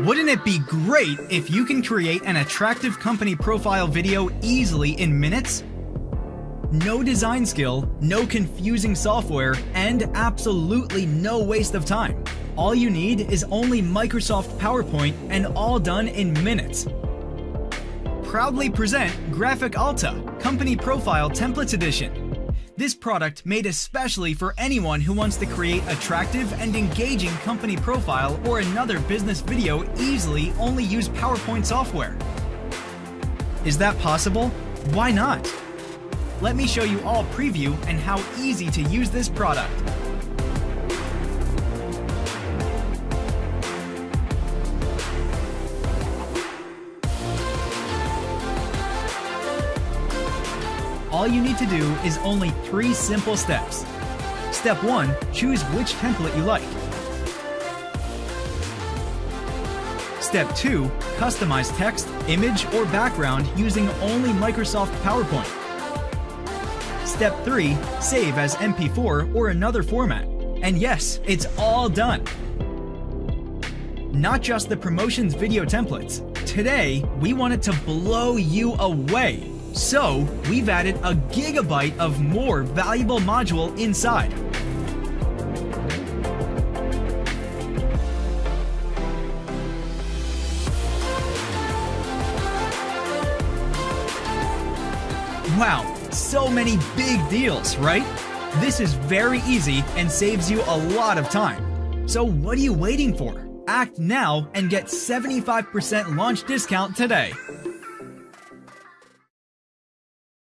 Wouldn't it be great if you can create an attractive company profile video easily in minutes? No design skill, no confusing software, and absolutely no waste of time. All you need is only Microsoft PowerPoint and all done in minutes. Proudly present Graphic Alta Company Profile Templates Edition. This product made especially for anyone who wants to create attractive and engaging company profile or another business video easily only use PowerPoint software. Is that possible? Why not? Let me show you all preview and how easy to use this product. All you need to do is only 3 simple steps. Step 1, choose which template you like. Step 2, customize text, image, or background using only Microsoft PowerPoint. Step 3, save as MP4 or another format. And yes, it's all done. Not just the promotions video templates. Today, we wanted to blow you away. So, we've added a gigabyte of more valuable module inside. Wow, so many big deals, right? This is very easy and saves you a lot of time. So what are you waiting for? Act now and get 75% launch discount today.